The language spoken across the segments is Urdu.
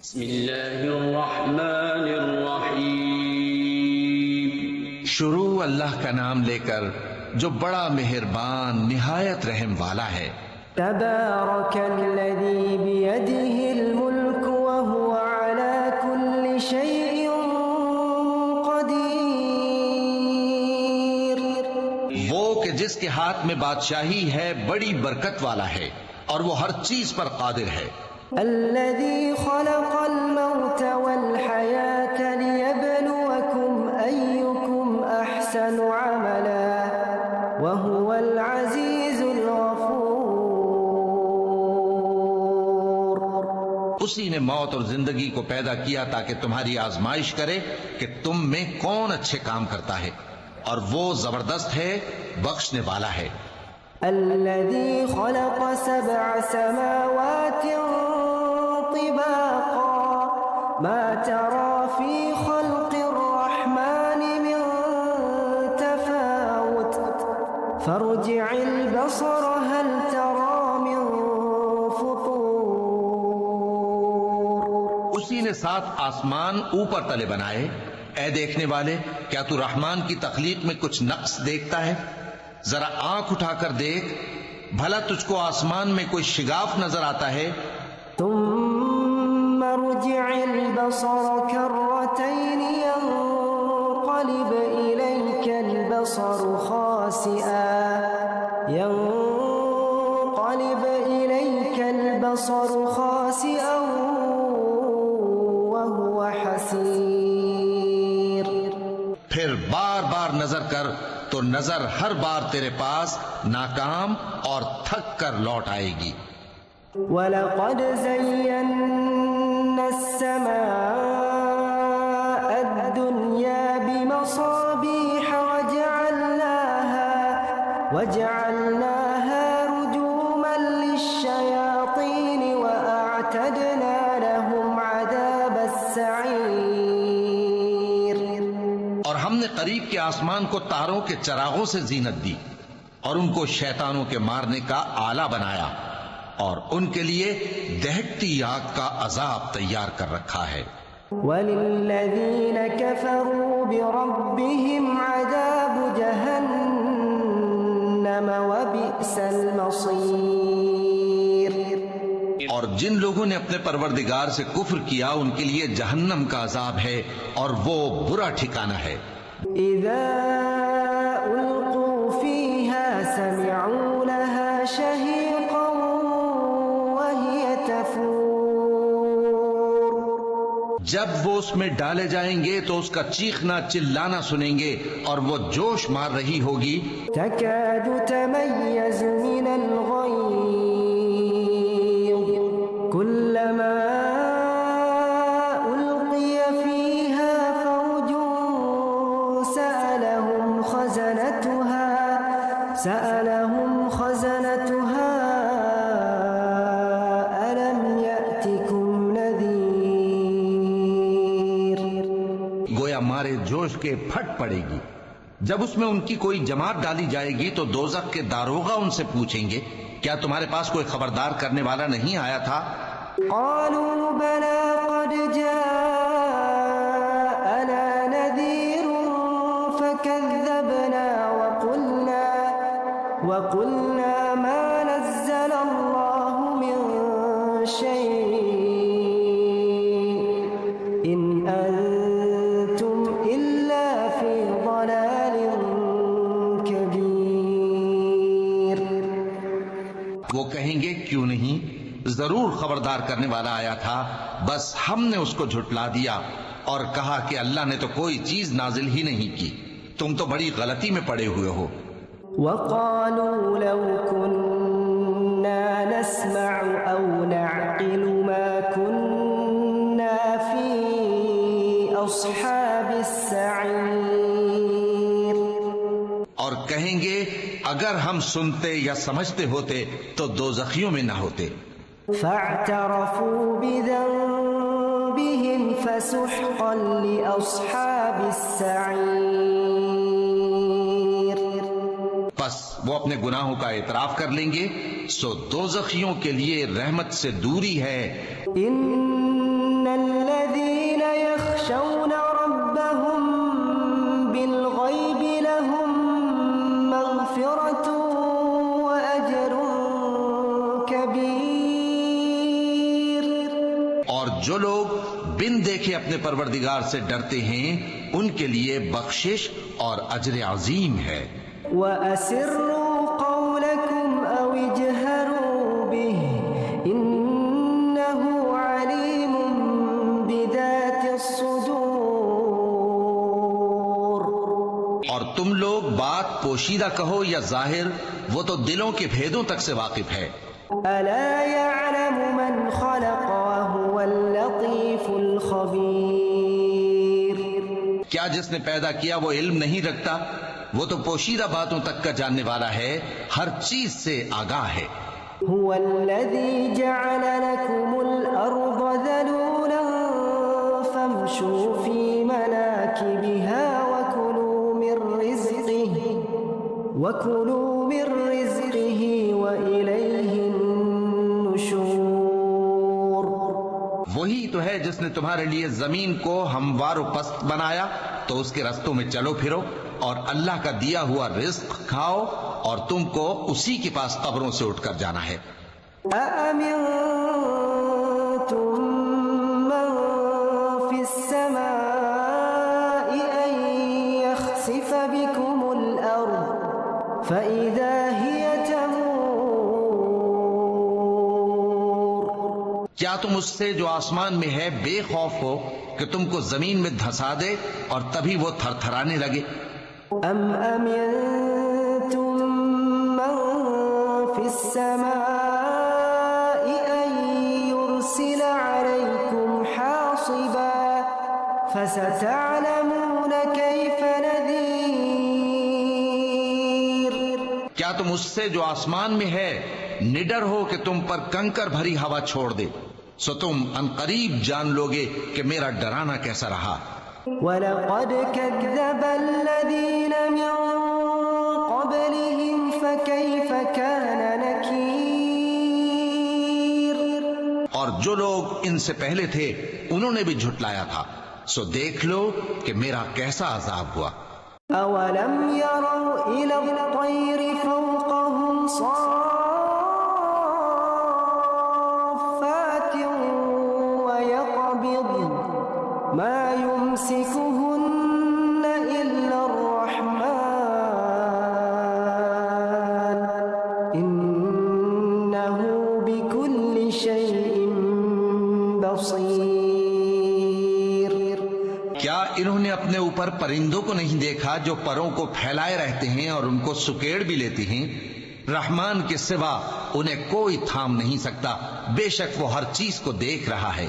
بسم اللہ الرحمن الرحیم۔ شروع اللہ کا نام لے کر جو بڑا مہربان نہایت رحم والا ہے۔ تبارک الذی بیدہ الملک وہو علی کل شیء قدیر۔ وہ کہ جس کے ہاتھ میں بادشاہی ہے بڑی برکت والا ہے اور وہ ہر چیز پر قادر ہے۔ الذي خلق الموت والحياة ليبلوكم أيكم أحسن عملا وهو العزيز الغفور۔ اسی نے موت اور زندگی کو پیدا کیا تاکہ تمہاری آزمائش کرے کہ تم میں کون اچھے کام کرتا ہے، اور وہ زبردست ہے، بخشنے والا ہے۔ الذي خلق سبع سماوات طباقا ما ترى في خلق الرحمن من تفاوت فارجع البصر هل ترى من فطور۔ اسی نے 7 آسمان اوپر تلے بنائے۔ اے دیکھنے والے، کیا تو رحمان کی تخلیق میں کچھ نقص دیکھتا ہے؟ ذرا آنکھ اٹھا کر دیکھ، بھلا تجھ کو آسمان میں کوئی شگاف نظر آتا ہے؟ ثم ارجع البصر كرتين ينقلب إليك البصر خاسئا وهو حسير۔ پھر بار بار نظر کر تو نظر ہر بار تیرے پاس ناکام اور تھک کر لوٹ آئے گی۔ وَلَقَدْ زَيَّنَّا السَّمَاءَ الدُّنْيَا بِمَصَابِيحَ وَجَعَلْنَاهَا رُجُومًا لِلشَّيَاطِينِ وَأَعْتَدْنَا لَهُمْ عَذَابَ السَّعِيرِ۔ اور ہم نے قریب کے آسمان کو تاروں کے چراغوں سے زینت دی اور ان کو شیطانوں کے مارنے کا آلہ بنایا، اور ان کے لیے دہکتی آگ کا عذاب تیار کر رکھا ہے۔ وَلِلَّذِينَ كَفَرُوا بِرَبِّهِمْ عَذَابُ جَهَنَّمَ وَبِئْسَ الْمَصِيرُ۔ اور جن لوگوں نے اپنے پروردگار سے کفر کیا ان کے لیے جہنم کا عذاب ہے اور وہ برا ٹھکانہ ہے۔ اذا القوا فيها سمعوا لها شهيقا وهي تفور۔ جب وہ اس میں ڈالے جائیں گے تو اس کا چیخنا چلانا سنیں گے اور وہ جوش مار رہی ہوگی۔ تكاد تميز من الغيظ كلما ألقي فيها فوج سألهم خزنتها ألم يأتكم نذير۔ گویا مارے جوش کے پھٹ پڑے گی۔ جب اس میں ان کی کوئی جماعت ڈالی جائے گی تو دوزخ کے داروغہ ان سے پوچھیں گے، کیا تمہارے پاس کوئی خبردار کرنے والا نہیں آیا تھا؟ قالوا بلى قد جاءنا نذير فكذبنا وقلنا ما نزل الله من شيء إن أنتم إلا في ضلال كبير۔ وہ کہیں گے کیوں نہیں، ضرور خبردار کرنے والا آیا تھا، بس ہم نے اس کو جھٹلا دیا اور کہا کہ اللہ نے تو کوئی چیز نازل ہی نہیں کی، تم تو بڑی غلطی میں پڑے ہوئے ہو۔ وقالوا لو كنا نسمع أو نعقل ما كنا في أصحاب السعير۔ اور کہیں گے اگر ہم سنتے یا سمجھتے ہوتے تو دوزخیوں میں نہ ہوتے۔ فاعترفوا بذنبهم فسحقا لأصحاب السعير۔ پس وہ اپنے گناہوں کا اعتراف کر لیں گے، سو دوزخیوں کے لیے رحمت سے دوری ہے۔ ان اور جو لوگ بن دیکھے اپنے پروردگار سے ڈرتے ہیں ان کے لیے بخشش اور اجر عظیم ہے۔ وَأَسِرُّوا قَوْلَكُمْ أَوْ اجْهَرُوا بِهِ إِنَّهُ عَلِيمٌ بِذَاتِ الصُّدُورِ۔ اور تم لوگ بات پوشیدہ کہو یا ظاہر، وہ تو دلوں کے بھیدوں تک سے واقف ہے۔ أَلَا يَعْلَمُ مَنْ خَلَقَ وَهُوَ اللَّطِيفُ الْخَبِيرُ۔ کیا جس نے پیدا کیا وہ علم نہیں رکھتا؟ وہ تو پوشیدہ باتوں تک کا جاننے والا ہے، ہر چیز سے آگاہ ہے۔ هو الذي جعل لكم الأرض ذلولا فامشوا في مناكبها وكلوا من رزقه وإليه النشور۔ وہی تو ہے جس نے تمہارے لیے زمین کو ہموار و پست بنایا، تو اس کے رستوں میں چلو پھرو اور اللہ کا دیا ہوا رزق کھاؤ، اور تم کو اسی کے پاس قبروں سے اٹھ کر جانا ہے۔ أَأَمِنتُم مَّن فِي السَّمَاءِ أَن يَخْسِفَ بِكُمُ الْأَرْضَ فَإِذَا هِيَ تَمُورُ۔ کیا تم اس سے جو آسمان میں ہے بے خوف ہو کہ تم کو زمین میں دھسا دے اور تبھی وہ تھر تھرانے لگے؟ أَمْ أَمِنتُم مَّن فِي السَّمَاءِ أَن يُرْسِلَ عَلَيْكُمْ حَاصِبًا فَسَتَعْلَمُونَ كَيْفَ نَذِيرِ۔ کیا تم اس سے جو آسمان میں ہے نڈر ہو کہ تم پر کنکر بھری ہوا چھوڑ دے؟ سو تم عنقریب جان لوگے کہ میرا ڈرانا کیسا رہا۔ وَلَقَدْ كَذَّبَ الَّذِينَ مِن قَبْلِهِمْ فَكَيْفَ كَانَ نَكِيرِ۔ اور جو لوگ ان سے پہلے تھے انہوں نے بھی جھٹلایا تھا، سو دیکھ لو کہ میرا کیسا عذاب ہوا۔ أَوَلَمْ يَرَوْا إِلَى الطَّيْرِ فَوْقَهُمْ صَافَّاتٍ وَيَقْبِضْنَ مَا يُمْسِكُهُنَّ إِلَّا الرَّحْمَنُ إِنَّهُ بِكُلِّ شَيْءٍ بَصِيرٌ۔ کیا انہوں نے اپنے اوپر پرندوں کو نہیں دیکھا جو پروں کو پھیلائے رہتے ہیں اور ان کو سکیڑ بھی لیتے ہیں؟ رحمان کے سوا انہیں کوئی تھام نہیں سکتا، بے شک وہ ہر چیز کو دیکھ رہا ہے۔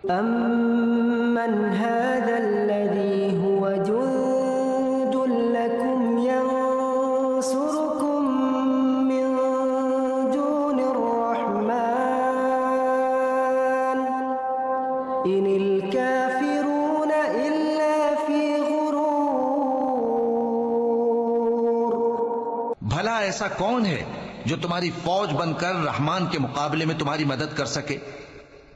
أَمَّنْ هَذَا الَّذِي هُوَ جُندٌ لَكُمْ يَنصُرُكُم مِّن دُونِ الرَّحْمَنِ إِنِ الْكَافِرُونَ إِلَّا فِي غُرُورٍ۔ بھلا ایسا کون ہے جو تمہاری فوج بن کر رحمان کے مقابلے میں تمہاری مدد کر سکے؟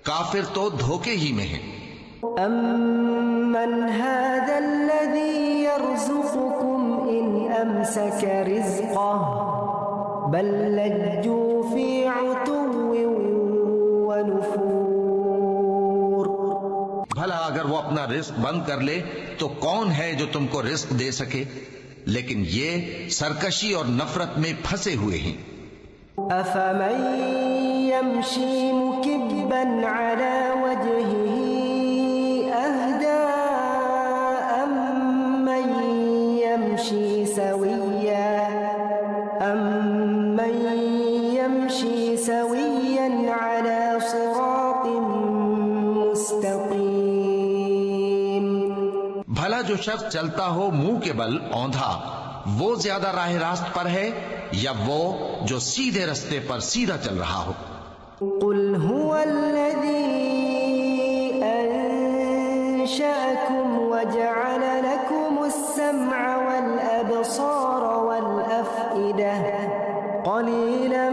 کافر تو دھوکے ہی میں ہیں۔ أَمَّنْ هَذَا الَّذِي يَرْزُقُكُمْ إِنْ أَمْسَكَ رِزْقَهُ بَل لَّجُّوا فِي عُتُوٍّ وَنُفُورٍ۔ بھلا اگر وہ اپنا رزق بند کر لے تو کون ہے جو تم کو رزق دے سکے؟ لیکن یہ سرکشی اور نفرت میں پھنسے ہوئے ہیں۔ أَفَمَن يَمْشِي مُكِبًّا عَلَى وَجْهِهِ أَهْدَىٰ أَمَّن يَمْشِي سَوِيًّا عَلَى صِرَاطٍ مُّسْتَقِيمٍ۔ بھلا جو شخص چلتا ہو منہ کے بل اوندھا، وہ زیادہ راہ راست پر ہے یا وہ جو سیدھے رستے پر سیدھا چل رہا ہو؟ قُلْ هُوَ الَّذِي أَنشَأَكُمْ وَجَعَلَ لَكُمُ السَّمْعَ وَالْأَبْصَارَ وَالْأَفْئِدَةَ قَلِيلًا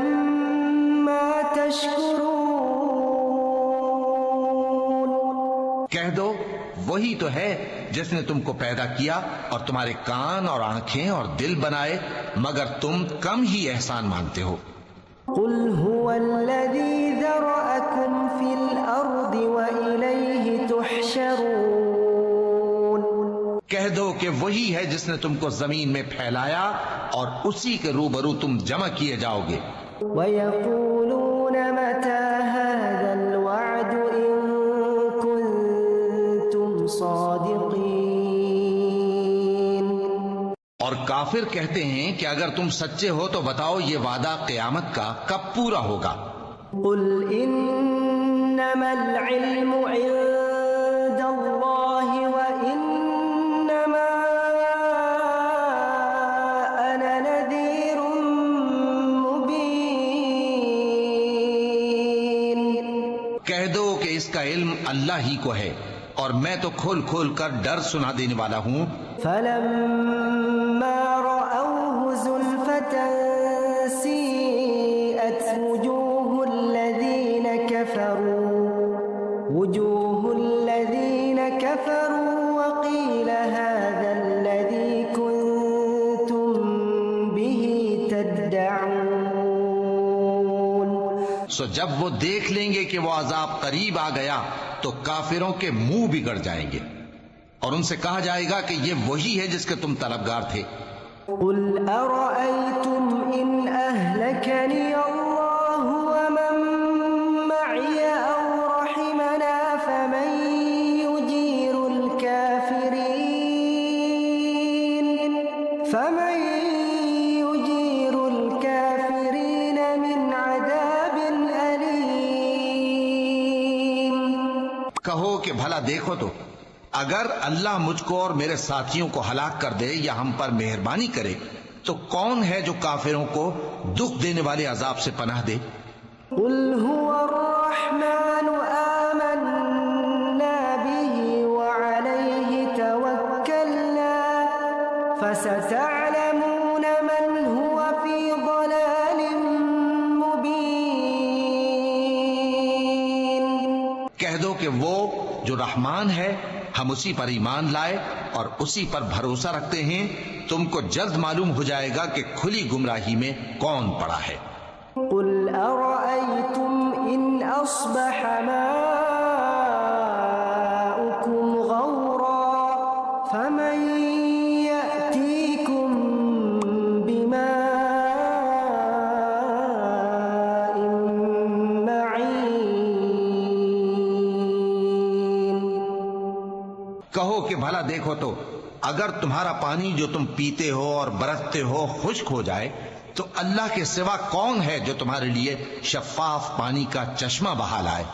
مَا تَشْكُرُونَ۔ کہہ دو وہی تو ہے جس نے تم کو پیدا کیا اور تمہارے کان اور آنکھیں اور دل بنائے، مگر تم کم ہی احسان مانتے ہو۔ قُلْ هُوَ الَّذِي ذَرَأَكُمْ فِي الْأَرْضِ دو کہ وہی ہے جس نے تم کو زمین میں پھیلایا اور اسی کے روبرو تم جمع کیے جاؤ گے. وَيَقُولُونَ مَتَى هَذَا الْوَعْدُ إِن كُنتُمْ صَادِقِينَ. اور کافر کہتے ہیں کہ اگر تم سچے ہو تو بتاؤ یہ وعدہ قیامت کا کب پورا ہوگا. قُلْ إِنَّمَا الْعِلْمُ عِندَ اللَّهِ وَإِنَّمَا أَنَا نَذِيرٌ مُبِينٌ. کہہ دو کہ اس کا علم اللہ ہی کو ہے اور میں تو کھول کھول کر ڈر سنا دینے والا ہوں. فَلَمَّا رَأَوْهُ زُلْفَةً سِيئَتْ وُجُوهُ الَّذِينَ كَفَرُوا وَقِيلَ هَذَا الَّذِي كُنتُم بِهِ تَدَّعُونَ. سو جب وہ دیکھ لیں گے کہ وہ عذاب قریب آ گیا تو کافروں کے منہ بگڑ جائیں گے اور ان سے کہا جائے گا کہ یہ وہی ہے جس کے تم طلبگار تھے. قُلْ أَرَأَيْتُمْ إِنْ أَهْلَكَنِيَ اللَّهُ وَمَن مَّعِيَ أَوْ رَحِمَنَا فَمَن يُجِيرُ الْكَافِرِينَ مِنْ عَذَابٍ أَلِيمٍ. کہو کہ بھلا دیکھو تو اگر اللہ مجھ کو اور میرے ساتھیوں کو ہلاک کر دے یا ہم پر مہربانی کرے تو کون ہے جو کافروں کو دکھ دینے والے عذاب سے پناہ دے. قُلْ هُوَ الرَّحْمَنُ آمَنَّا بِهِ وَعَلَيْهِ تَوَكَّلْنَا فَسَتَعْلَمُونَ مَنْ هُوَ فِي ضَلَالٍ مُبِينٍ. کہہ دو کہ وہ جو رحمان ہے ہم اسی پر ایمان لائے اور اسی پر بھروسہ رکھتے ہیں. تم کو جلد معلوم ہو جائے گا کہ کھلی گمراہی میں کون پڑا ہے. قُلْ أَرَأَيْتُمْ إِنْ أَصْبَحَ مَاؤُكُمْ غَوْرًا فَمَن يَأْتِيكُم بِمَاءٍ مَّعِينٍ. کہو کہ بھلا دیکھو تو اگر تمہارا پانی جو تم پیتے ہو اور برتتے ہو خشک ہو جائے تو اللہ کے سوا کون ہے جو تمہارے لیے شفاف پانی کا چشمہ بہا لائے.